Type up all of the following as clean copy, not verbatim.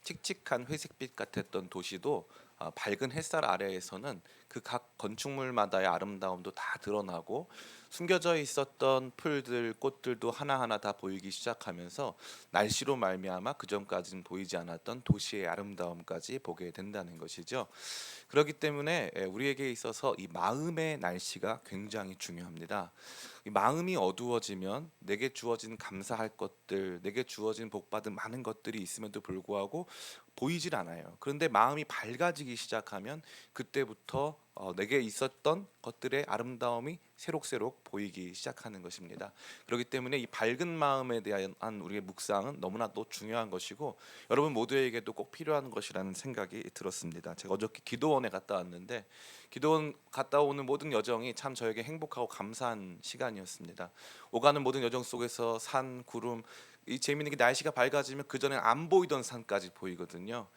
칙칙한 회색빛 같았던 도시도 밝은 햇살 아래에서는 그 각 건축물마다의 아름다움도 다 드러나고 숨겨져 있었던 풀들, 꽃들도 하나하나 다 보이기 시작하면서 날씨로 말미암아 그전까지는 보이지 않았던 도시의 아름다움까지 보게 된다는 것이죠. 그렇기 때문에 우리에게 있어서 이 마음의 날씨가 굉장히 중요합니다. 이 마음이 어두워지면 내게 주어진 감사할 것들, 내게 주어진 복받은 많은 것들이 있음에도 불구하고 보이질 않아요. 그런데 마음이 밝아지기 시작하면 그때부터 내게 있었던 것들의 아름다움이 새록새록 보이기 시작하는 것입니다. 그렇기 때문에 이 밝은 마음에 대한 우리의 묵상은 너무나도 중요한 것이고 여러분 모두에게도 꼭 필요한 것이라는 생각이 들었습니다. 제가 어저께 기도원에 갔다 왔는데 기도원 갔다 오는 모든 여정이 참 저에게 행복하고 감사한 시간이었습니다. 오가는 모든 여정 속에서 산, 구름, 이 재미있는 게 날씨가 밝아지면 그 전에 안 보이던 산까지 보이거든요.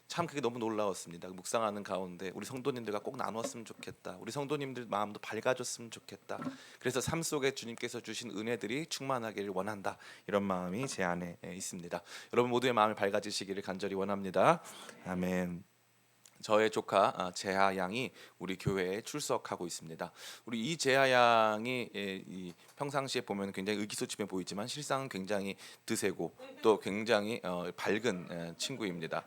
참 그게 너무 놀라웠습니다. 묵상하는 가운데 우리 성도님들과 꼭 나눴으면 좋겠다. 우리 성도님들 마음도 밝아졌으면 좋겠다. 그래서 삶 속에 주님께서 주신 은혜들이 충만하기를 원한다. 이런 마음이 제 안에 있습니다. 여러분 모두의 마음이 밝아지시기를 간절히 원합니다. 아멘. 저의 조카 재하 양이 우리 교회에 출석하고 있습니다. 우리 이 재하 양이 이 평상시에 보면 굉장히 의기소침해 보이지만 실상은 굉장히 드세고 또 굉장히 밝은 친구입니다.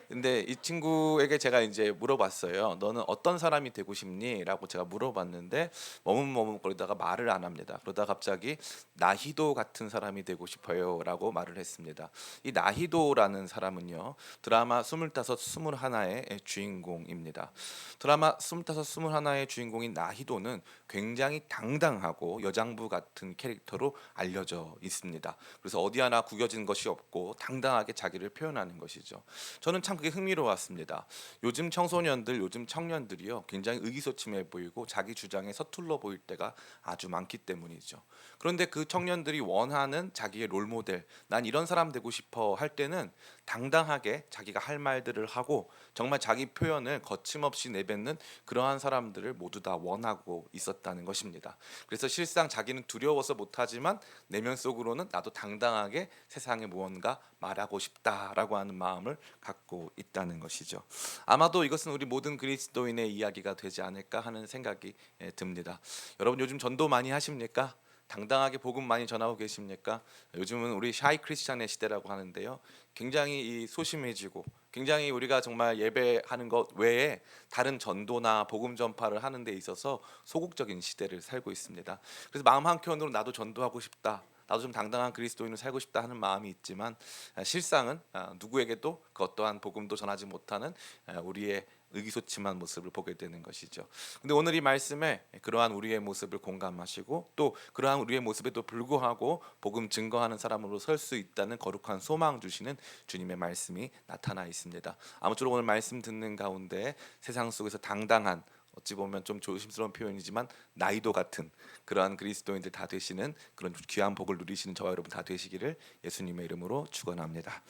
근데 이 친구에게 제가 이제 물어봤어요. 너는 어떤 사람이 되고 싶니? 라고 제가 물어봤는데 머뭇머뭇거리다가 말을 안 합니다. 그러다 갑자기 나희도 같은 사람이 되고 싶어요 라고 말을 했습니다. 이 나희도라는 사람은요 드라마 25, 21의 주인공입니다. 드라마 25, 21의 주인공인 나희도는 굉장히 당당하고 여장부 같은 캐릭터로 알려져 있습니다. 그래서 어디 하나 구겨진 것이 없고 당당하게 자기를 표현하는 것이죠. 저는 참 그게 흥미로웠습니다. 요즘 청소년들, 요즘 청년들이요 굉장히 의기소침해 보이고 자기 주장에 서툴러 보일 때가 아주 많기 때문이죠. 그런데 그 청년들이 원하는 자기의 롤모델, 난 이런 사람 되고 싶어 할 때는 당당하게 자기가 할 말들을 하고 정말 자기 표현을 거침없이 내뱉는 그러한 사람들을 모두 다 원하고 있었다는 것입니다. 그래서 실상 자기는 두려워서 못하지만 내면 속으로는 나도 당당하게 세상에 무언가 말하고 싶다라고 하는 마음을 갖고 있다는 것이죠. 아마도 이것은 우리 모든 그리스도인의 이야기가 되지 않을까 하는 생각이 듭니다. 여러분 요즘 전도 많이 하십니까? 당당하게 복음 많이 전하고 계십니까? 요즘은 우리 샤이 크리스찬의 시대라고 하는데요. 굉장히 이 소심해지고 굉장히 우리가 정말 예배하는 것 외에 다른 전도나 복음 전파를 하는 데 있어서 소극적인 시대를 살고 있습니다. 그래서 마음 한켠으로 나도 전도하고 싶다. 나도 좀 당당한 그리스도인으로 살고 싶다 하는 마음이 있지만 실상은 누구에게도 그 어떠한 복음도 전하지 못하는 우리의 의기소침한 모습을 보게 되는 것이죠. 근데 오늘 이 말씀에 그러한 우리의 모습을 공감하시고 또 그러한 우리의 모습에도 불구하고 복음 증거하는 사람으로 설 수 있다는 거룩한 소망 주시는 주님의 말씀이 나타나 있습니다. 아무쪼록 오늘 말씀 듣는 가운데 세상 속에서 당당한 어찌 보면 좀 조심스러운 표현이지만 나이도 같은 그러한 그리스도인들 다 되시는 그런 귀한 복을 누리시는 저와 여러분 다 되시기를 예수님의 이름으로 축원합니다.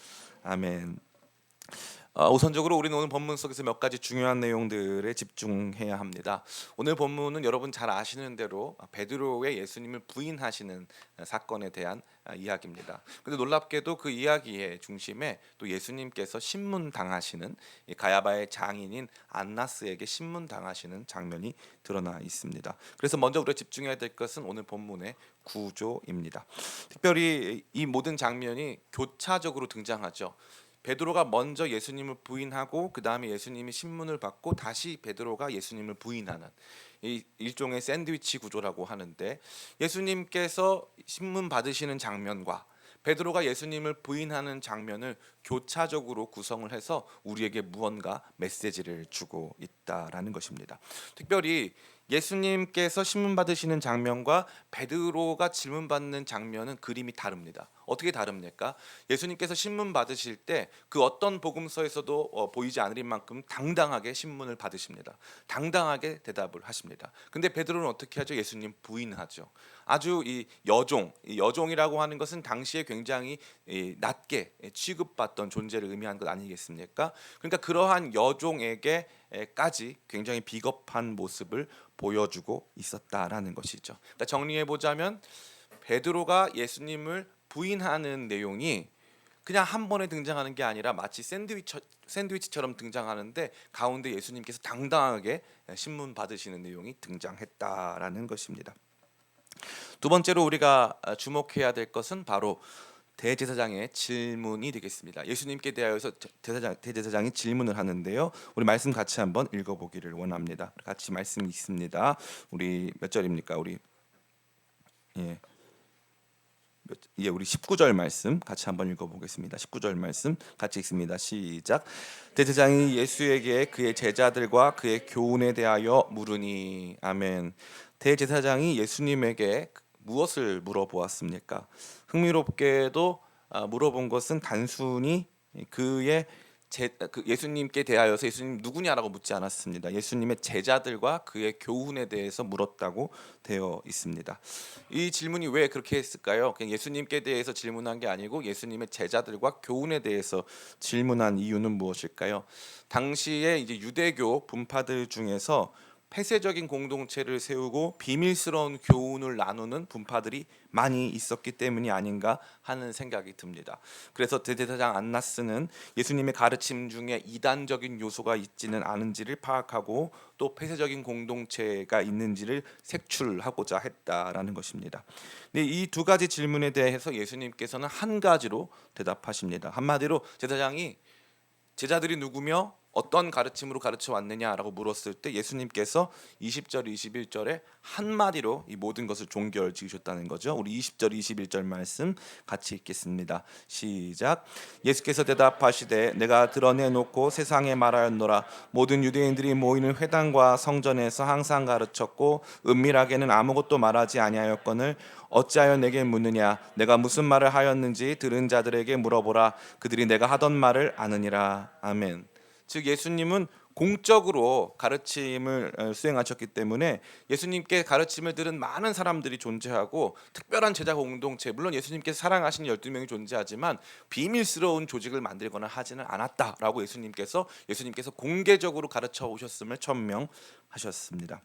아멘. 우선적으로 우리는 오늘 본문 속에서 몇 가지 중요한 내용들에 집중해야 합니다. 오늘 본문은 여러분 잘 아시는 대로 베드로의 예수님을 부인하시는 사건에 대한 이야기입니다. 근데 놀랍게도 그 이야기의 중심에 또 예수님께서 신문 당하시는 가야바의 장인인 안나스에게 신문 당하시는 장면이 드러나 있습니다. 그래서 먼저 우리가 집중해야 될 것은 오늘 본문의 구조입니다. 특별히 이 모든 장면이 교차적으로 등장하죠. 베드로가 먼저 예수님을 부인하고 그 다음에 예수님이 신문을 받고 다시 베드로가 예수님을 부인하는 이 일종의 샌드위치 구조라고 하는데 예수님께서 신문 받으시는 장면과 베드로가 예수님을 부인하는 장면을 교차적으로 구성을 해서 우리에게 무언가 메시지를 주고 있다라는 것입니다. 특별히 예수님께서 신문 받으시는 장면과 베드로가 질문 받는 장면은 그림이 다릅니다. 어떻게 다릅니까? 예수님께서 신문 받으실 때 그 어떤 복음서에서도 보이지 않을 만큼 당당하게 신문을 받으십니다. 당당하게 대답을 하십니다. 근데 베드로는 어떻게 하죠? 예수님 부인하죠. 아주 이 여종이라고 하는 것은 당시에 굉장히 낮게 취급받던 존재를 의미하는 것 아니겠습니까? 그러니까 그러한 여종에게까지 굉장히 비겁한 모습을 보여주고 있었다라는 것이죠. 그러니까 정리해 보자면 베드로가 예수님을 부인하는 내용이 그냥 한 번에 등장하는 게 아니라 마치 샌드위치처럼 등장하는데 가운데 예수님께서 당당하게 신문 받으시는 내용이 등장했다라는 것입니다. 두 번째로 우리가 주목해야 될 것은 바로 대제사장의 질문이 되겠습니다. 예수님께 대하여서 대제사장이 질문을 하는데요. 우리 말씀 같이 한번 읽어보기를 원합니다. 같이 말씀이 있습니다. 우리 몇 절입니까? 예. 우리 19절 말씀 같이 한번 읽어보겠습니다. 19절 말씀 같이 읽습니다. 시작. 대제사장이 예수에게 그의 제자들과 그의 교훈에 대하여 물으니. 아멘. 대제사장이 예수님에게 무엇을 물어보았습니까? 흥미롭게도 물어본 것은 단순히 그의 예수님께 대하여서 예수님 누구냐라고 묻지 않았습니다. 예수님의 제자들과 그의 교훈에 대해서 물었다고 되어 있습니다. 이 질문이 왜 그렇게 했을까요? 그냥 예수님께 대해서 질문한 게 아니고 예수님의 제자들과 교훈에 대해서 질문한 이유는 무엇일까요? 당시에 이제 유대교 분파들 중에서 폐쇄적인 공동체를 세우고 비밀스러운 교훈을 나누는 분파들이 많이 있었기 때문이 아닌가 하는 생각이 듭니다. 그래서 대제사장 안나스는 예수님의 가르침 중에 이단적인 요소가 있지는 않은지를 파악하고 또 폐쇄적인 공동체가 있는지를 색출하고자 했다라는 것입니다. 근데 이 두 가지 질문에 대해서 예수님께서는 한 가지로 대답하십니다. 한마디로 제사장이 제자들이 누구며 어떤 가르침으로 가르쳐 왔느냐라고 물었을 때 예수님께서 20절 21절에 한마디로 이 모든 것을 종결 지으셨다는 거죠. 우리 20절 21절 말씀 같이 읽겠습니다. 시작. 예수께서 대답하시되 내가 드러내놓고 세상에 말하였노라. 모든 유대인들이 모이는 회당과 성전에서 항상 가르쳤고 은밀하게는 아무것도 말하지 아니하였거늘 어찌하여 내게 묻느냐. 내가 무슨 말을 하였는지 들은 자들에게 물어보라. 그들이 내가 하던 말을 아느니라. 아멘. 즉 예수님은 공적으로 가르침을 수행하셨기 때문에 예수님께 가르침을 들은 많은 사람들이 존재하고 특별한 제자 공동체, 물론 예수님께서 사랑하신 12명이 존재하지만 비밀스러운 조직을 만들거나 하지는 않았다라고 예수님께서 공개적으로 가르쳐 오셨음을 천명하셨습니다.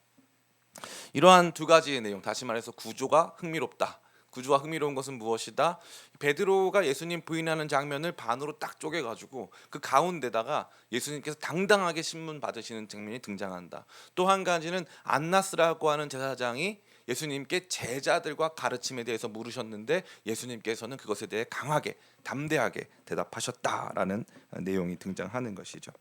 이러한 두 가지의 내용, 다시 말해서 구조가 흥미롭다. 구조가 흥미로운 것은 무엇이다? 베드로가 예수님 부인하는 장면을 반으로 딱 쪼개가지고 그 가운데다가 예수님께서 당당하게 신문 받으시는 장면이 등장한다. 또 한 가지는 안나스라고 하는 제사장이 예수님께 제자들과 가르침에 대해서 물으셨는데 예수님께서는 그것에 대해 강하게 담대하게 대답하셨다라는 내용이 등장하는 것이죠.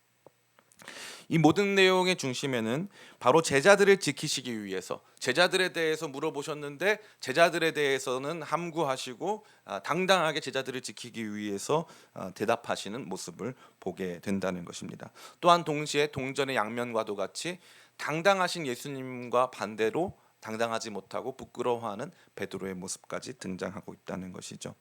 이 모든 내용의 중심에는 바로 제자들을 지키시기 위해서 제자들에 대해서 물어보셨는데 제자들에 대해서는 함구하시고 당당하게 제자들을 지키기 위해서 대답하시는 모습을 보게 된다는 것입니다. 또한 동시에 동전의 양면과도 같이 당당하신 예수님과 반대로 당당하지 못하고 부끄러워하는 베드로의 모습까지 등장하고 있다는 것이죠.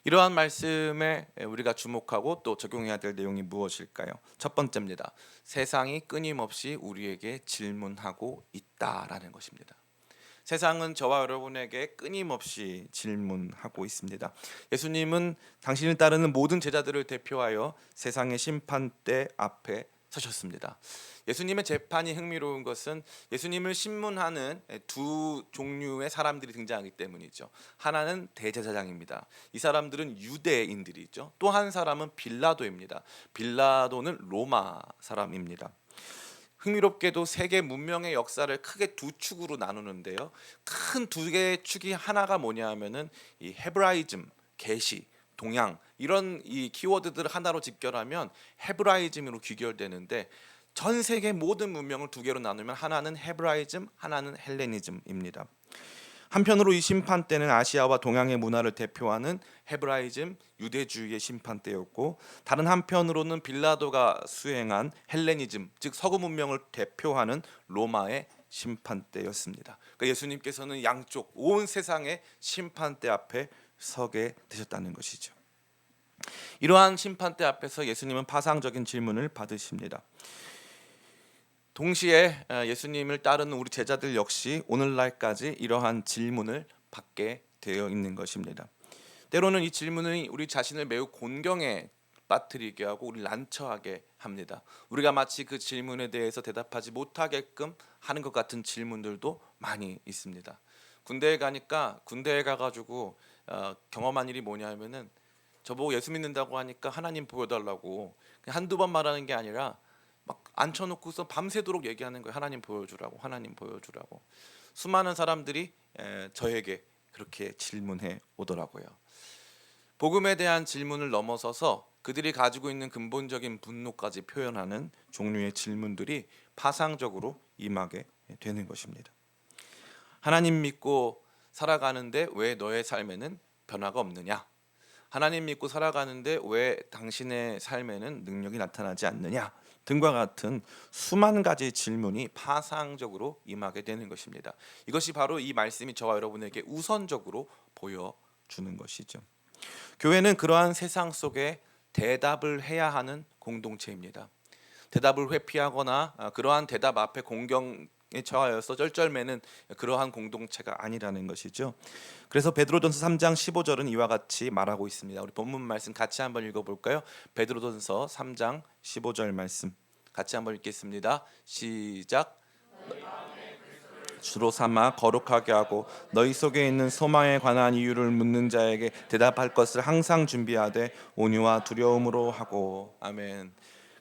이러한 말씀에 우리가 주목하고 또 적용해야 될 내용이 무엇일까요? 첫 번째입니다. 세상이 끊임없이 우리에게 질문하고 있다라는 것입니다. 세상은 저와 여러분에게 끊임없이 질문하고 있습니다. 예수님은 당신을 따르는 모든 제자들을 대표하여 세상의 심판대 앞에 서셨습니다. 예수님의 재판이 흥미로운 것은 예수님을 신문하는 두 종류의 사람들이 등장하기 때문이죠. 하나는 대제사장입니다. 이 사람들은 유대인들이죠. 또 한 사람은 빌라도입니다. 빌라도는 로마 사람입니다. 흥미롭게도 세계 문명의 역사를 크게 두 축으로 나누는데요. 큰 두 개의 축이 하나가 뭐냐면은 이 헤브라이즘, 계시, 동양 이런 이 키워드들을 하나로 집결하면 헤브라이즘으로 귀결되는데 전 세계 모든 문명을 두 개로 나누면 하나는 헤브라이즘, 하나는 헬레니즘입니다. 한편으로 이 심판 때는 아시아와 동양의 문화를 대표하는 헤브라이즘, 유대주의의 심판 때였고 다른 한편으로는 빌라도가 수행한 헬레니즘, 즉 서구 문명을 대표하는 로마의 심판 때였습니다. 그러니까 예수님께서는 양쪽 온 세상의 심판대 앞에 서게 되셨다는 것이죠. 이러한 심판대 앞에서 예수님은 파상적인 질문을 받으십니다. 동시에 예수님을 따르는 우리 제자들 역시 오늘날까지 이러한 질문을 받게 되어 있는 것입니다. 때로는 이 질문이 우리 자신을 매우 곤경에 빠뜨리게 하고 우리 난처하게 합니다. 우리가 마치 그 질문에 대해서 대답하지 못하게끔 하는 것 같은 질문들도 많이 있습니다. 군대에 가니까 군대에 가가지고 경험한 일이 뭐냐면은 저보고 예수 믿는다고 하니까 하나님 보여달라고 그냥 한두 번 말하는 게 아니라 막 앉혀놓고서 밤새도록 얘기하는 거예요. 하나님 보여주라고, 하나님 보여주라고. 수많은 사람들이 저에게 그렇게 질문해 오더라고요. 복음에 대한 질문을 넘어서서 그들이 가지고 있는 근본적인 분노까지 표현하는 종류의 질문들이 파상적으로 임하게 되는 것입니다. 하나님 믿고 살아가는데 왜 너의 삶에는 변화가 없느냐? 하나님 믿고 살아가는데 왜 당신의 삶에는 능력이 나타나지 않느냐? 등과 같은 수만 가지 질문이 파상적으로 임하게 되는 것입니다. 이것이 바로 이 말씀이 저와 여러분에게 우선적으로 보여주는 것이죠. 교회는 그러한 세상 속에 대답을 해야 하는 공동체입니다. 대답을 회피하거나 그러한 대답 앞에 공경에 처하여서 쩔쩔매는 그러한 공동체가 아니라는 것이죠. 그래서 베드로전서 3장 15절은 이와 같이 말하고 있습니다. 우리 본문 말씀 같이 한번 읽어볼까요? 베드로전서 3장 15절 말씀 같이 한번 읽겠습니다. 시작. 주로 삼아 거룩하게 하고 너희 속에 있는 소망에 관한 이유를 묻는 자에게 대답할 것을 항상 준비하되 온유와 두려움으로 하고. 아멘.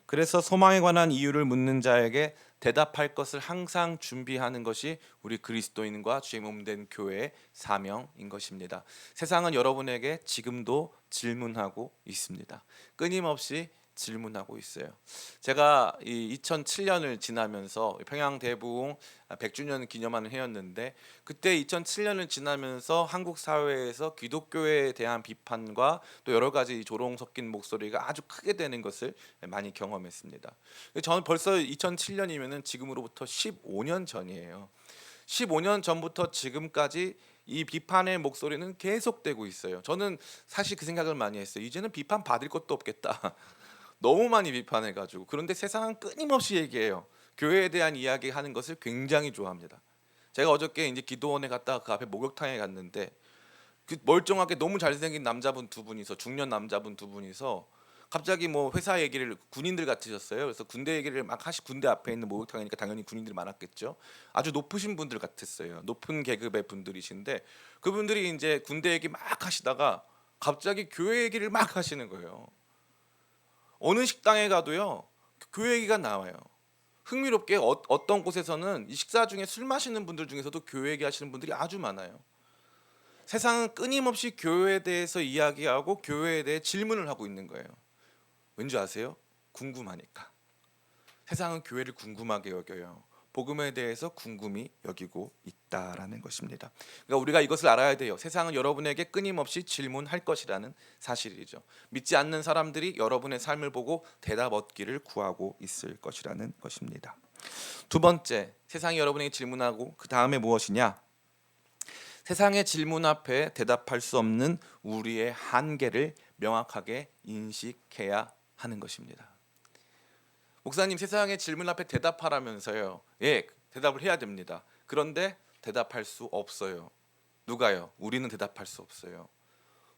그래서 소망에 관한 이유를 묻는 자에게 대답할 것을 항상 준비하는 것이 우리 그리스도인과 주의 몸된 교회의 사명인 것입니다. 세상은 여러분에게 지금도 질문하고 있습니다. 끊임없이 질문하고 있어요. 제가 이 2007년을 지나면서 평양 대부흥 100주년 기념하는 해였는데, 그때 2007년을 지나면서 한국 사회에서 기독교에 대한 비판과 또 여러 가지 조롱 섞인 목소리가 아주 크게 되는 것을 많이 경험했습니다. 저는 벌써 2007년이면은 지금으로부터 15년 전이에요. 15년 전부터 지금까지 이 비판의 목소리는 계속되고 있어요. 저는 사실 그 생각을 많이 했어요. 이제는 비판 받을 것도 없겠다. 너무 많이 비판해가지고. 그런데 세상은 끊임없이 얘기해요. 교회에 대한 이야기하는 것을 굉장히 좋아합니다. 제가 어저께 이제 기도원에 갔다가 그 앞에 목욕탕에 갔는데 그 멀쩡하게 너무 잘생긴 남자분 두 분이서, 중년 남자분 두 분이서 갑자기 뭐 회사 얘기를, 군인들 같으셨어요. 그래서 군대 얘기를 막 군대 앞에 있는 목욕탕이니까 당연히 군인들이 많았겠죠. 아주 높으신 분들 같았어요. 높은 계급의 분들이신데 그분들이 이제 군대 얘기 막 하시다가 갑자기 교회 얘기를 막 하시는 거예요. 어느 식당에 가도요 교회 얘기가 나와요. 흥미롭게 어떤 곳에서는 이 식사 중에 술 마시는 분들 중에서도 교회 얘기하시는 분들이 아주 많아요. 세상은 끊임없이 교회에 대해서 이야기하고 교회에 대해 질문을 하고 있는 거예요. 왠지 아세요? 궁금하니까. 세상은 교회를 궁금하게 여겨요. 복음에 대해서 궁금히 여기고 있다라는 것입니다. 그러니까 우리가 이것을 알아야 돼요. 세상은 여러분에게 끊임없이 질문할 것이라는 사실이죠. 믿지 않는 사람들이 여러분의 삶을 보고 대답 얻기를 구하고 있을 것이라는 것입니다. 두 번째, 세상이 여러분에게 질문하고 그 다음에 무엇이냐? 세상의 질문 앞에 대답할 수 없는 우리의 한계를 명확하게 인식해야 하는 것입니다. 목사님, 세상의 질문 앞에 대답하라면서요. 예, 대답을 해야 됩니다. 그런데 대답할 수 없어요. 누가요? 우리는 대답할 수 없어요.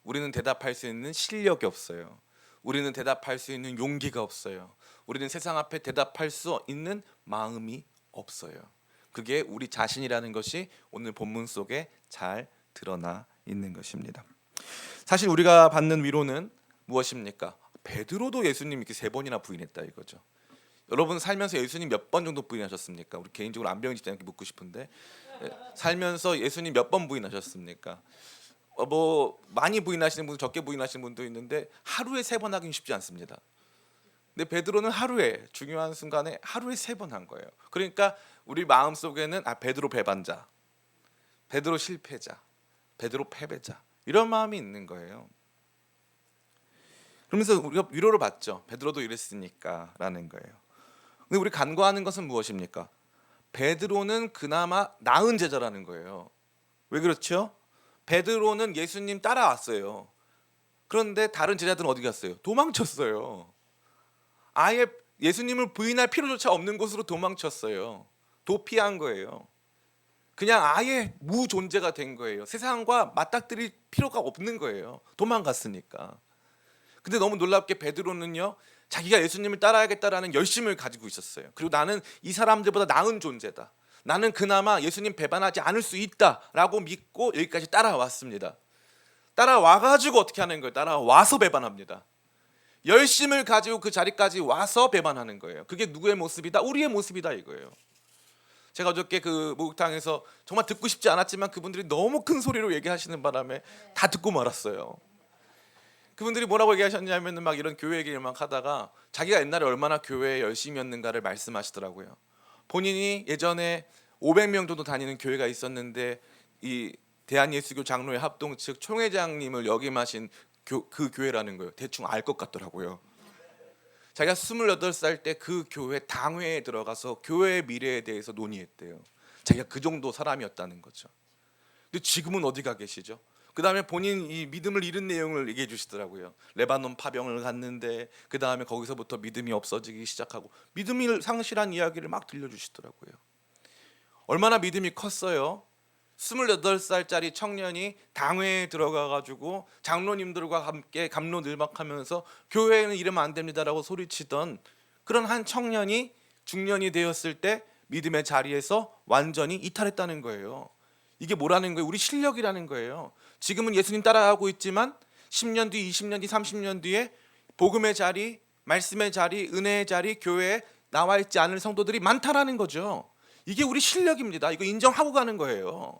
우리는 대답할 수 있는 실력이 없어요. 우리는 대답할 수 있는 용기가 없어요. 우리는 세상 앞에 대답할 수 있는 마음이 없어요. 그게 우리 자신이라는 것이 오늘 본문 속에 잘 드러나 있는 것입니다. 사실 우리가 받는 위로는 무엇입니까? 베드로도 예수님 이렇게 3번이나 부인했다 이거죠. 여러분 살면서 예수님 몇 번 정도 부인하셨습니까? 우리 개인적으로 안병희 집사님께 묻고 싶은데, 살면서 예수님 몇 번 부인하셨습니까? 뭐 많이 부인하시는 분, 적게 부인하시는 분도 있는데 하루에 3번 하긴 쉽지 않습니다. 근데 베드로는 하루에, 중요한 순간에 하루에 3번 한 거예요. 그러니까 우리 마음 속에는 베드로 배반자, 베드로 실패자, 베드로 패배자, 이런 마음이 있는 거예요. 그러면서 우리가 위로를 받죠. 베드로도 이랬으니까라는 거예요. 근데 우리 간과하는 것은 무엇입니까? 베드로는 그나마 나은 제자라는 거예요. 왜 그렇죠? 베드로는 예수님 따라왔어요. 그런데 다른 제자들은 어디 갔어요? 도망쳤어요. 아예 예수님을 부인할 필요조차 없는 곳으로 도망쳤어요. 도피한 거예요. 그냥 아예 무존재가 된 거예요. 세상과 맞닥뜨릴 필요가 없는 거예요. 도망갔으니까. 근데 너무 놀랍게 베드로는요, 자기가 예수님을 따라야겠다라는 열심을 가지고 있었어요. 그리고 나는 이 사람들보다 나은 존재다. 나는 그나마 예수님 배반하지 않을 수 있다라고 믿고 여기까지 따라왔습니다. 따라와가지고 어떻게 하는 거예요? 따라와서 배반합니다. 열심을 가지고 그 자리까지 와서 배반하는 거예요. 그게 누구의 모습이다? 우리의 모습이다 이거예요. 제가 어저께 그 목욕탕에서 정말 듣고 싶지 않았지만 그분들이 너무 큰 소리로 얘기하시는 바람에 다 듣고 말았어요. 그분들이 뭐라고 얘기하셨냐면 막 이런 교회 얘기를 막 하다가 자기가 옛날에 얼마나 교회에 열심이었는가를 말씀하시더라고요. 본인이 예전에 500명 정도 다니는 교회가 있었는데 이 대한예수교 장로회 합동 측 총회장님을 역임하신 그 교회라는 거예요. 대충 알 것 같더라고요. 자기가 28살 때 그 교회 당회에 들어가서 교회의 미래에 대해서 논의했대요. 자기가 그 정도 사람이었다는 거죠. 근데 지금은 어디 가 계시죠? 그 다음에 본인 이 믿음을 잃은 내용을 얘기해 주시더라고요. 레바논 파병을 갔는데 그 다음에 거기서부터 믿음이 없어지기 시작하고 믿음을 상실한 이야기를 막 들려주시더라고요. 얼마나 믿음이 컸어요. 28살짜리 청년이 당회에 들어가가지고 장로님들과 함께 갑론을박하면서 교회는 이러면 안 됩니다라고 소리치던 그런 한 청년이 중년이 되었을 때 믿음의 자리에서 완전히 이탈했다는 거예요. 이게 뭐라는 거예요? 우리 실력이라는 거예요. 지금은 예수님 따라가고 있지만 10년 뒤, 20년 뒤, 30년 뒤에 복음의 자리, 말씀의 자리, 은혜의 자리, 교회에 나와 있지 않을 성도들이 많다라는 거죠. 이게 우리 실력입니다. 이거 인정하고 가는 거예요.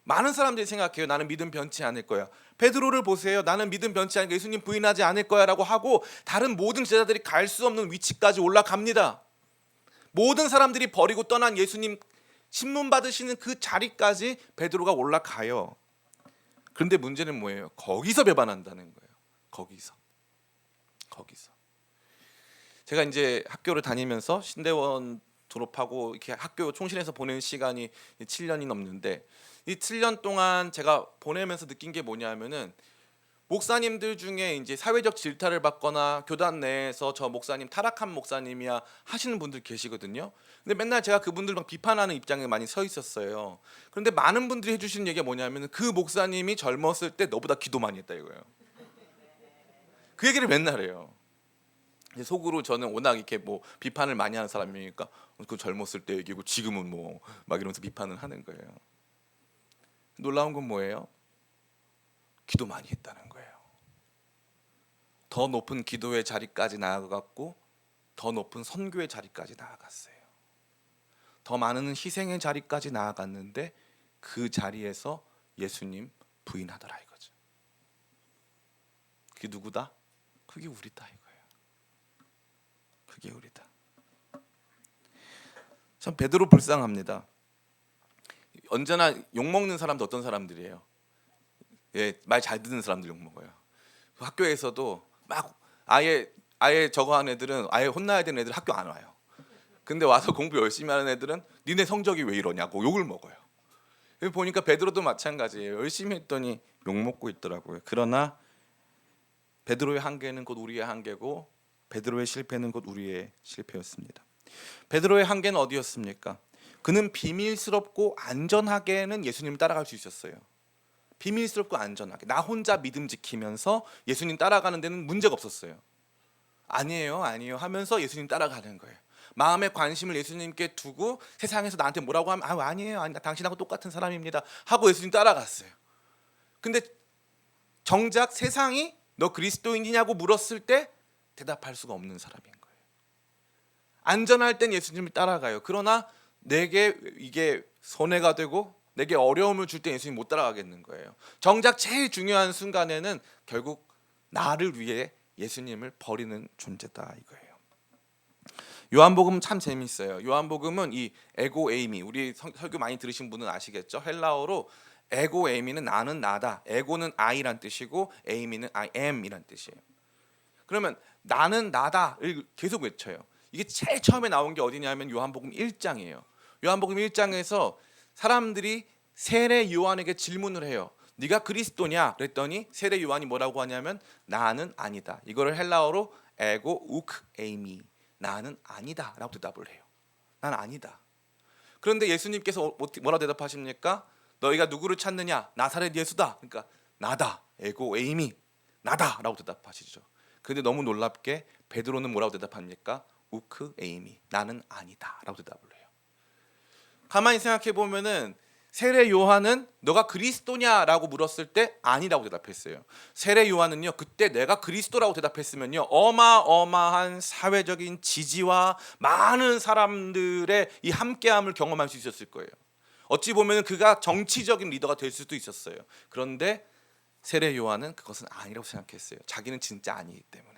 많은 사람들이 생각해요. 나는 믿음 변치 않을 거야. 베드로를 보세요. 나는 믿음 변치 않을 거야. 예수님 부인하지 않을 거야 라고 하고 다른 모든 제자들이 갈 수 없는 위치까지 올라갑니다. 모든 사람들이 버리고 떠난 예수님 신문 받으시는 그 자리까지 베드로가 올라가요. 그런데 문제는 뭐예요? 거기서 배반한다는 거예요. 거기서. 제가 이제 학교를 다니면서 신대원 졸업하고 이렇게 학교 총신에서 보낸 시간이 7년이 넘는데 이 7년 동안 제가 보내면서 느낀 게 뭐냐면은 목사님들 중에 이제 사회적 질타를 받거나 교단 내에서 저 목사님 타락한 목사님이야 하시는 분들 계시거든요. 근데 맨날 제가 그분들 막 비판하는 입장에 많이 서 있었어요. 그런데 많은 분들이 해주시는 얘기가 뭐냐면은 그 목사님이 젊었을 때 너보다 기도 많이 했다 이거예요. 그 얘기를 맨날 해요. 속으로 저는 워낙 이렇게 뭐 비판을 많이 하는 사람이니까 그 젊었을 때 얘기고 지금은 뭐 막 이러면서 비판을 하는 거예요. 놀라운 건 뭐예요? 기도 많이 했다는 거예요. 더 높은 기도의 자리까지 나아갔고 더 높은 선교의 자리까지 나아갔어요. 더 많은 희생의 자리까지 나아갔는데 그 자리에서 예수님 부인하더라 이거죠. 그게 누구다? 그게 우리다 이거예요. 그게 우리다. 참 베드로 불쌍합니다. 언제나 욕먹는 사람도 어떤 사람들이에요? 예, 말 잘 듣는 사람들 욕먹어요. 학교에서도 막 아예 저거 하는 애들은 아예 혼나야 되는 애들 학교 안 와요. 근데 와서 공부 열심히 하는 애들은 니네 성적이 왜 이러냐고 욕을 먹어요. 보니까 베드로도 마찬가지예요. 열심히 했더니 욕먹고 있더라고요. 그러나 베드로의 한계는 곧 우리의 한계고 베드로의 실패는 곧 우리의 실패였습니다. 베드로의 한계는 어디였습니까? 그는 비밀스럽고 안전하게는 예수님을 따라갈 수 있었어요. 비밀스럽고 안전하게 나 혼자 믿음 지키면서 예수님 따라가는 데는 문제가 없었어요. 아니에요 하면서 예수님 따라가는 거예요. 마음의 관심을 예수님께 두고 세상에서 나한테 뭐라고 하면 아니에요 당신하고 똑같은 사람입니다 하고 예수님 따라갔어요. 근데 정작 세상이 너 그리스도인이냐고 물었을 때 대답할 수가 없는 사람인 거예요. 안전할 땐 예수님을 따라가요. 그러나 내게 이게 손해가 되고 내게 어려움을 줄 때 예수님 못 따라가겠는 거예요. 정작 제일 중요한 순간에는 결국 나를 위해 예수님을 버리는 존재다 이거예요. 요한복음 참 재밌어요. 요한복음은 이 에고 에이미 우리 설교 많이 들으신 분은 아시겠죠? 헬라어로 에고 에이미는 나는 나다. 에고는 I란 뜻이고 에이미는 I am이란 뜻이에요. 그러면 나는 나다를 계속 외쳐요. 이게 제일 처음에 나온 게 어디냐면 요한복음 1장이에요. 요한복음 1장에서 사람들이 세례 요한에게 질문을 해요. 네가 그리스도냐? 그랬더니 세례 요한이 뭐라고 하냐면 나는 아니다. 이거를 헬라어로 에고 우크 에이미 나는 아니다 라고 대답을 해요. 난 아니다. 그런데 예수님께서 뭐라고 대답하십니까? 너희가 누구를 찾느냐? 나사렛 예수다. 그러니까 나다. 에고 에이미 나다 라고 대답하시죠. 그런데 너무 놀랍게 베드로는 뭐라고 대답합니까? 우크 에이미 나는 아니다 라고 대답을 해요. 가만히 생각해 보면은 세례 요한은 너가 그리스도냐라고 물었을 때 아니라고 대답했어요. 세례 요한은요, 그때 내가 그리스도라고 대답했으면요, 어마어마한 사회적인 지지와 많은 사람들의 이 함께함을 경험할 수 있었을 거예요. 어찌 보면 그가 정치적인 리더가 될 수도 있었어요. 그런데 세례 요한은 그것은 아니라고 생각했어요. 자기는 진짜 아니기 때문에.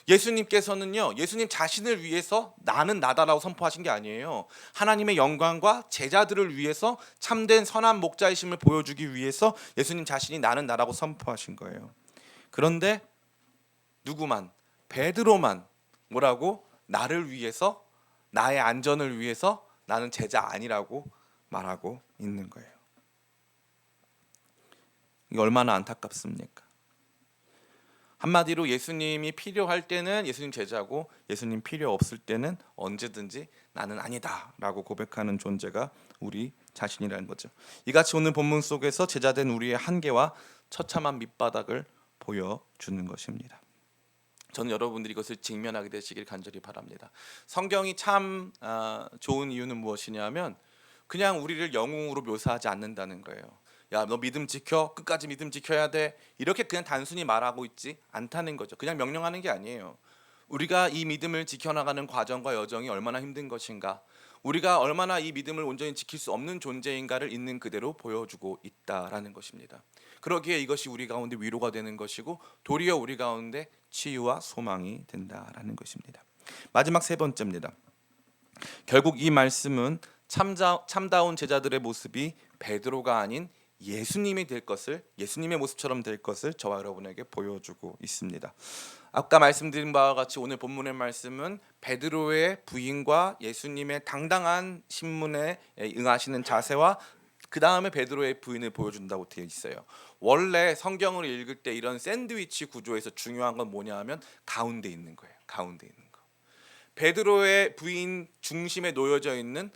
예수님께서는요, 예수님 자신을 위해서 나는 나다라고 선포하신 게 아니에요. 하나님의 영광과 제자들을 위해서 참된 선한 목자이심을 보여주기 위해서 예수님 자신이 나는 나라고 선포하신 거예요. 그런데 누구만, 베드로만 뭐라고? 나를 위해서, 나의 안전을 위해서 나는 제자 아니라고 말하고 있는 거예요. 이게 얼마나 안타깝습니까? 한마디로 예수님이 필요할 때는 예수님 제자고, 예수님 필요 없을 때는 언제든지 나는 아니다라고 고백하는 존재가 우리 자신이라는 거죠. 이같이 오늘 본문 속에서 제자된 우리의 한계와 처참한 밑바닥을 보여주는 것입니다. 저는 여러분들이 이것을 직면하게 되시길 간절히 바랍니다. 성경이 참 좋은 이유는 무엇이냐면 그냥 우리를 영웅으로 묘사하지 않는다는 거예요. 야, 너 믿음 지켜, 끝까지 믿음 지켜야 돼, 이렇게 그냥 단순히 말하고 있지 않다는 거죠. 그냥 명령하는 게 아니에요. 우리가 이 믿음을 지켜나가는 과정과 여정이 얼마나 힘든 것인가, 우리가 얼마나 이 믿음을 온전히 지킬 수 없는 존재인가를 있는 그대로 보여주고 있다라는 것입니다. 그러기에 이것이 우리 가운데 위로가 되는 것이고 도리어 우리 가운데 치유와 소망이 된다라는 것입니다. 마지막 세 번째입니다. 결국 이 말씀은 참다운 제자들의 모습이 베드로가 아닌 예수님이 될 것을, 예수님의 모습처럼 될 것을 저와 여러분에게 보여주고 있습니다. 아까 말씀드린 바와 같이 오늘 본문의 말씀은 베드로의 부인과 예수님의 당당한 신문에 응하시는 자세와 그 다음에 베드로의 부인을 보여준다고 되어 있어요. 원래 성경을 읽을 때 이런 샌드위치 구조에서 중요한 건 뭐냐 하면 가운데 있는 거예요. 가운데 있는 거. 베드로의 부인 중심에 놓여져 있는,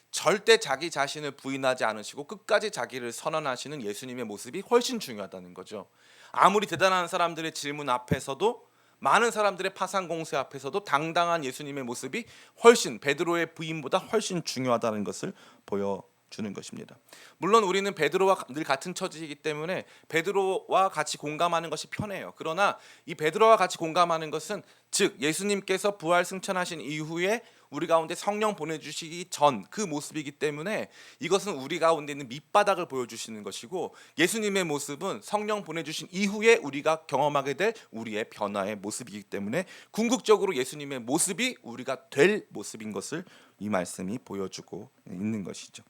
절대 자기 자신을 부인하지 않으시고 끝까지 자기를 선언하시는 예수님의 모습이 훨씬 중요하다는 거죠. 아무리 대단한 사람들의 질문 앞에서도, 많은 사람들의 파상 공세 앞에서도 당당한 예수님의 모습이 훨씬, 베드로의 부인보다 훨씬 중요하다는 것을 보여주는 것입니다. 물론 우리는 베드로와 늘 같은 처지이기 때문에 베드로와 같이 공감하는 것이 편해요. 그러나 이 베드로와 같이 공감하는 것은, 즉 예수님께서 부활 승천하신 이후에 우리 가운데 성령 보내주시기 전 그 모습이기 때문에 이것은 우리 가운데 있는 밑바닥을 보여주시는 것이고, 예수님의 모습은 성령 보내주신 이후에 우리가 경험하게 될 우리의 변화의 모습이기 때문에 궁극적으로 예수님의 모습이 우리가 될 모습인 것을 이 말씀이 보여주고 있는 것이죠.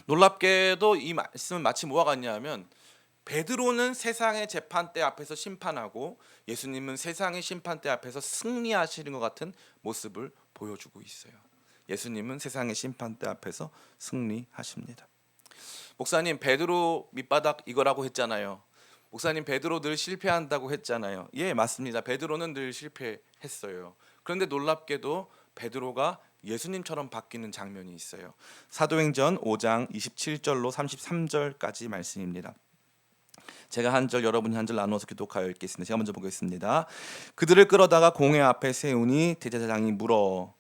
놀랍게도 이 말씀은 마치 뭐와 같냐면, 베드로는 세상의 재판대 앞에서 심판하고 예수님은 세상의 심판대 앞에서 승리하시는 것 같은 모습을 보여주고 있어요. 예수님은 세상의 심판대 앞에서 승리하십니다. 목사님, 베드로 밑바닥 이거라고 했잖아요. 목사님, 베드로 늘 실패한다고 했잖아요. 예, 맞습니다. 베드로는 늘 실패했어요. 그런데 놀랍게도 베드로가 예수님처럼 바뀌는 장면이 있어요. 사도행전 5장 27절로 33절까지 말씀입니다. 제가 한 절, 여러분이 한 절 나누어서 기독하여 읽겠습니다. 제가 먼저 보겠습니다. 그들을 끌어다가 공회 앞에 세우니 대제사장이 물어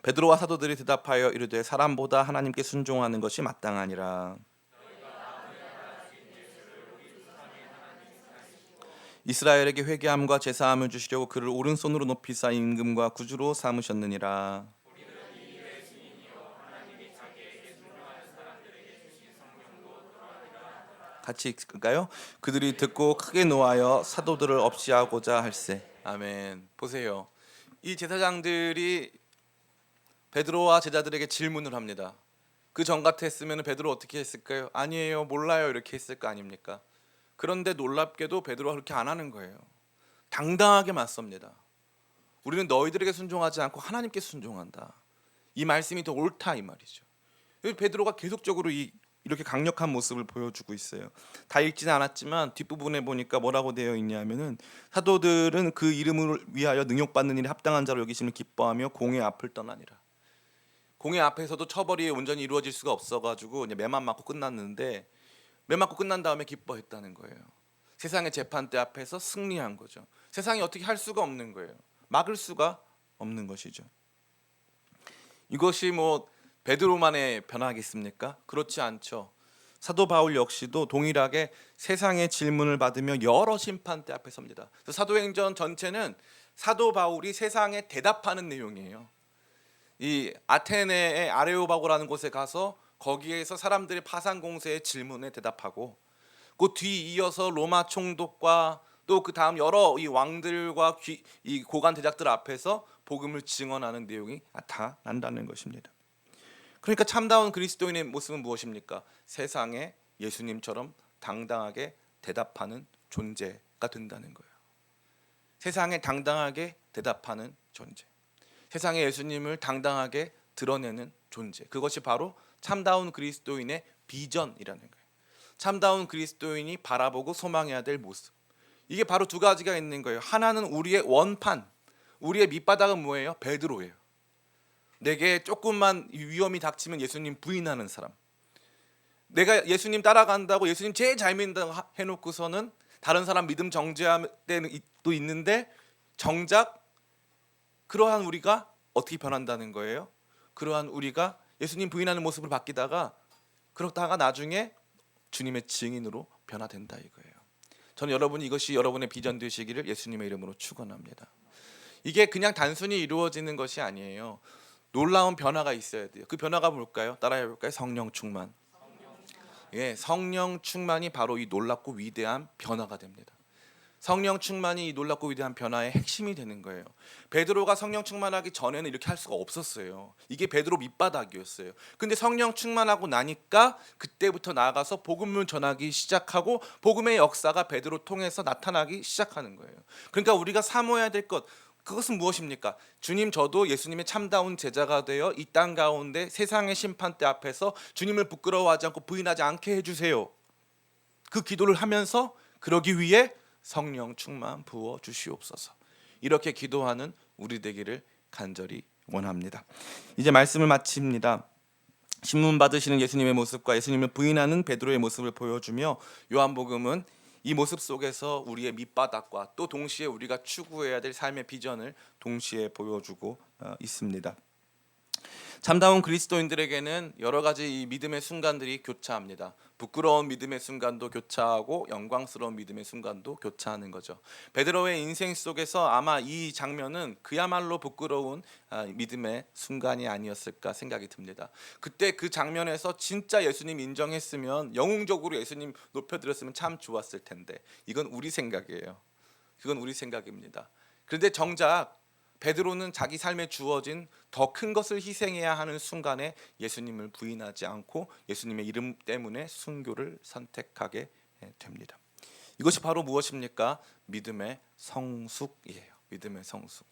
베드로와 사도들이 대답하여 이르되 사람보다 하나님께 순종하는 것이 마땅하니라. 이스라엘에게 회개함과 제사함을 주시려고 그를 오른손으로 높이사 임금과 구주로 삼으셨느니라. 같이 읽을까요? 그들이 듣고 크게 노하여 사도들을 없이하고자 할세. 아멘. 보세요. 이 제사장들이 베드로와 제자들에게 질문을 합니다. 그 전 같았으면 베드로 어떻게 했을까요? 아니에요, 몰라요, 이렇게 했을 거 아닙니까? 그런데 놀랍게도 베드로가 그렇게 안 하는 거예요. 당당하게 맞섭니다. 우리는 너희들에게 순종하지 않고 하나님께 순종한다. 이 말씀이 더 옳다 이 말이죠. 베드로가 계속적으로 이렇게 강력한 모습을 보여주고 있어요. 다 읽지는 않았지만 뒷부분에 보니까 뭐라고 되어 있냐면은, 사도들은 그 이름을 위하여 능욕받는 일에 합당한 자로 여기심을 기뻐하며 공회 앞을 떠나니라. 공회 앞에서도 처벌이 온전히 이루어질 수가 없어가지고 이제 매만 맞고 끝났는데, 매 맞고 끝난 다음에 기뻐했다는 거예요. 세상의 재판대 앞에서 승리한 거죠. 세상이 어떻게 할 수가 없는 거예요. 막을 수가 없는 것이죠. 이것이 베드로만의 변화겠습니까? 그렇지 않죠. 사도 바울 역시도 동일하게 세상의 질문을 받으며 여러 심판대 앞에 섭니다. 사도행전 전체는 사도 바울이 세상에 대답하는 내용이에요. 이 아테네의 아레오바고라는 곳에 가서 거기에서 사람들의 파상 공세의 질문에 대답하고, 그 뒤 이어서 로마 총독과 또 그 다음 여러 이 왕들과 이 고관 대작들 앞에서 복음을 증언하는 내용이 다 난다는 것입니다. 그러니까 참다운 그리스도인의 모습은 무엇입니까? 세상에 예수님처럼 당당하게 대답하는 존재가 된다는 거예요. 세상에 당당하게 대답하는 존재, 세상에 예수님을 당당하게 드러내는 존재, 그것이 바로 참다운 그리스도인의 비전이라는 거예요. 참다운 그리스도인이 바라보고 소망해야 될 모습, 이게 바로 두 가지가 있는 거예요. 하나는 우리의 원판, 우리의 밑바닥은 뭐예요? 베드로예요. 내게 조금만 위험이 닥치면 예수님 부인하는 사람, 내가 예수님 따라간다고 예수님 제일 잘 믿는다고 해놓고서는 다른 사람 믿음 정죄할 때는 또 있는데, 정작 그러한 우리가 어떻게 변한다는 거예요? 그러한 우리가 예수님 부인하는 모습을 바뀌다가 그러다가 나중에 주님의 증인으로 변화된다 이거예요. 저는 여러분이 이것이 여러분의 비전 되시기를 예수님의 이름으로 축원합니다. 이게 그냥 단순히 이루어지는 것이 아니에요. 놀라운 변화가 있어야 돼요. 그 변화가 뭘까요? 따라해 볼까요? 성령 충만. 예, 성령 충만이 바로 이 놀랍고 위대한 변화가 됩니다. 성령 충만이 이 놀랍고 위대한 변화의 핵심이 되는 거예요. 베드로가 성령 충만하기 전에는 이렇게 할 수가 없었어요. 이게 베드로 밑바닥이었어요. 근데 성령 충만하고 나니까 그때부터 나아가서 복음을 전하기 시작하고 복음의 역사가 베드로 통해서 나타나기 시작하는 거예요. 그러니까 우리가 사모해야 될 것, 그것은 무엇입니까? 주님, 저도 예수님의 참다운 제자가 되어 이 땅 가운데 세상의 심판대 앞에서 주님을 부끄러워하지 않고 부인하지 않게 해주세요. 그 기도를 하면서 그러기 위해 성령 충만 부어 주시옵소서, 이렇게 기도하는 우리 되기를 간절히 원합니다. 이제 말씀을 마칩니다. 신문 받으시는 예수님의 모습과 예수님을 부인하는 베드로의 모습을 보여주며 요한복음은 이 모습 속에서 우리의 밑바닥과 또 동시에 우리가 추구해야 될 삶의 비전을 동시에 보여주고 있습니다. 참다운 그리스도인들에게는 여러 가지 이 믿음의 순간들이 교차합니다. 부끄러운 믿음의 순간도 교차하고 영광스러운 믿음의 순간도 교차하는 거죠. 베드로의 인생 속에서 아마 이 장면은 그야말로 부끄러운 믿음의 순간이 아니었을까 생각이 듭니다. 그때 그 장면에서 진짜 예수님 인정했으면, 영웅적으로 예수님 높여드렸으면 참 좋았을 텐데, 이건 우리 생각이에요. 그건 우리 생각입니다. 그런데 정작 베드로는 자기 삶에 주어진 더 큰 것을 희생해야 하는 순간에 예수님을 부인하지 않고 예수님의 이름 때문에 순교를 선택하게 됩니다. 이것이 바로 무엇입니까? 믿음의 성숙이에요. 믿음의 성숙.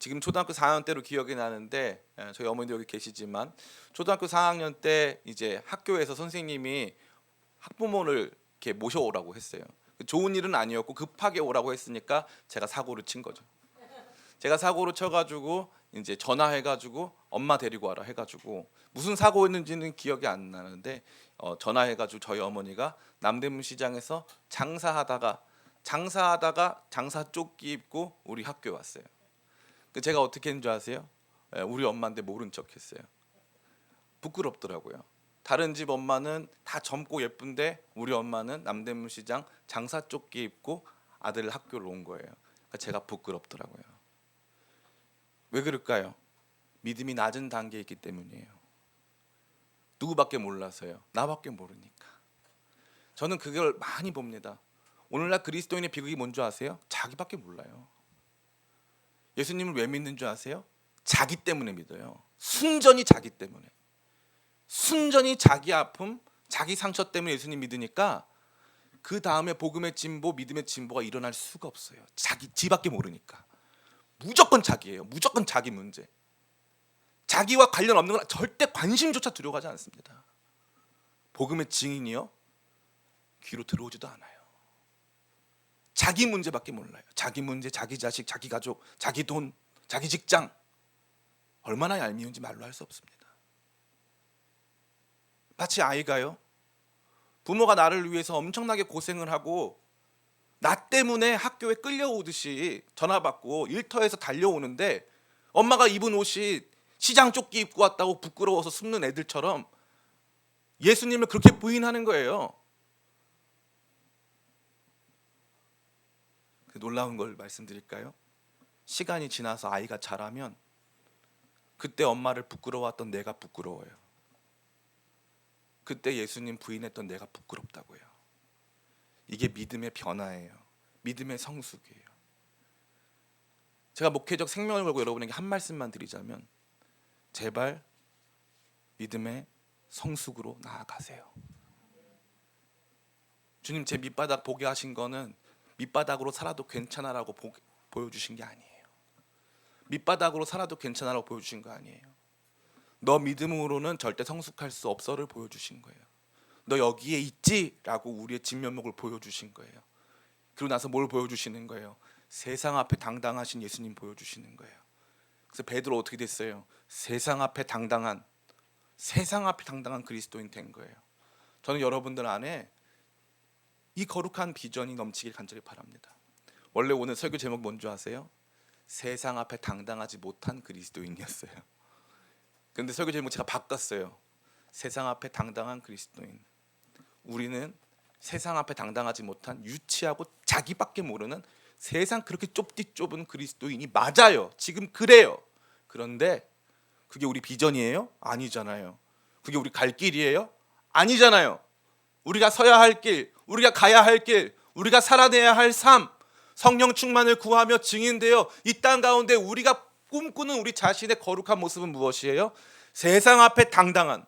지금 초등학교 4학년 때로 기억이 나는데, 저희 어머니도 여기 계시지만 초등학교 4학년 때 이제 학교에서 선생님이 학부모를 이렇게 모셔오라고 했어요. 좋은 일은 아니었고 급하게 오라고 했으니까 제가 사고를 친 거죠. 제가 사고를 쳐가지고 이제 전화해가지고 엄마 데리고 와라 해가지고, 무슨 사고였는지는 기억이 안 나는데 전화해가지고 저희 어머니가 남대문 시장에서 장사하다가 장사 조끼 입고 우리 학교에 왔어요. 제가 어떻게 했는 줄 아세요? 우리 엄마인데 모른 척했어요. 부끄럽더라고요. 다른 집 엄마는 다 젊고 예쁜데 우리 엄마는 남대문 시장 장사 조끼 입고 아들 학교를 온 거예요. 그러니까 제가 부끄럽더라고요. 왜 그럴까요? 믿음이 낮은 단계에 있기 때문이에요. 누구밖에 몰라서요. 나밖에 모르니까. 저는 그걸 많이 봅니다. 오늘날 그리스도인의 비극이 뭔지 아세요? 자기밖에 몰라요. 예수님을 왜 믿는 줄 아세요? 자기 때문에 믿어요. 순전히 자기 때문에. 순전히 자기 아픔, 자기 상처 때문에 예수님 믿으니까 그 다음에 복음의 진보, 믿음의 진보가 일어날 수가 없어요. 지밖에 모르니까. 무조건 자기예요. 무조건 자기 문제. 자기와 관련 없는 건 절대 관심조차 들어가지 않습니다. 복음의 증인이요, 귀로 들어오지도 않아요. 자기 문제밖에 몰라요. 자기 문제, 자기 자식, 자기 가족, 자기 돈, 자기 직장. 얼마나 얄미운지 말로 할 수 없습니다. 마치 아이가요, 부모가 나를 위해서 엄청나게 고생을 하고 나 때문에 학교에 끌려오듯이 전화 받고 일터에서 달려오는데 엄마가 입은 옷이 시장 조끼 입고 왔다고 부끄러워서 숨는 애들처럼 예수님을 그렇게 부인하는 거예요. 놀라운 걸 말씀드릴까요? 시간이 지나서 아이가 자라면 그때 엄마를 부끄러워했던 내가 부끄러워요. 그때 예수님 부인했던 내가 부끄럽다고요. 이게 믿음의 변화예요. 믿음의 성숙이에요. 제가 목회적 생명을 걸고 여러분에게 한 말씀만 드리자면 제발 믿음의 성숙으로 나아가세요. 주님 제 밑바닥 보게 하신 거는 밑바닥으로 살아도 괜찮아라고 보여주신 게 아니에요. 밑바닥으로 살아도 괜찮아라고 보여주신 거 아니에요. 너 믿음으로는 절대 성숙할 수 없어를 보여주신 거예요. 너 여기에 있지라고 우리의 진면목을 보여주신 거예요. 그리고 나서 뭘 보여주시는 거예요? 세상 앞에 당당하신 예수님 보여주시는 거예요. 그래서 베드로 어떻게 됐어요? 세상 앞에 당당한 그리스도인 된 거예요. 저는 여러분들 안에 이 거룩한 비전이 넘치길 간절히 바랍니다. 원래 오늘 설교 제목 뭔지 아세요? 세상 앞에 당당하지 못한 그리스도인이었어요. 그런데 설교 제목 제가 바꿨어요. 세상 앞에 당당한 그리스도인. 우리는 세상 앞에 당당하지 못한 유치하고 자기밖에 모르는 세상 그렇게 좁디 좁은 그리스도인이 맞아요. 지금 그래요. 그런데 그게 우리 비전이에요? 아니잖아요. 그게 우리 갈 길이에요? 아니잖아요. 우리가 서야 할 길, 우리가 가야 할 길, 우리가 살아내야 할 삶, 성령 충만을 구하며 증인되어 이 땅 가운데 우리가 꿈꾸는 우리 자신의 거룩한 모습은 무엇이에요? 세상 앞에 당당한,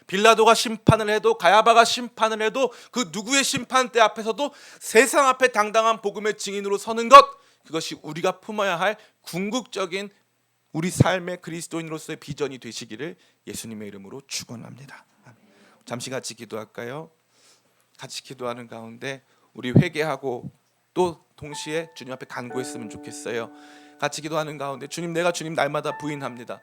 빌라도가 심판을 해도 가야바가 심판을 해도 그 누구의 심판대 앞에서도 세상 앞에 당당한 복음의 증인으로 서는 것, 그것이 우리가 품어야 할 궁극적인 우리 삶의 그리스도인으로서의 비전이 되시기를 예수님의 이름으로 축원합니다. 잠시 같이 기도할까요? 같이 기도하는 가운데 우리 회개하고 또 동시에 주님 앞에 간구했으면 좋겠어요. 같이 기도하는 가운데 주님, 내가 주님 날마다 부인합니다.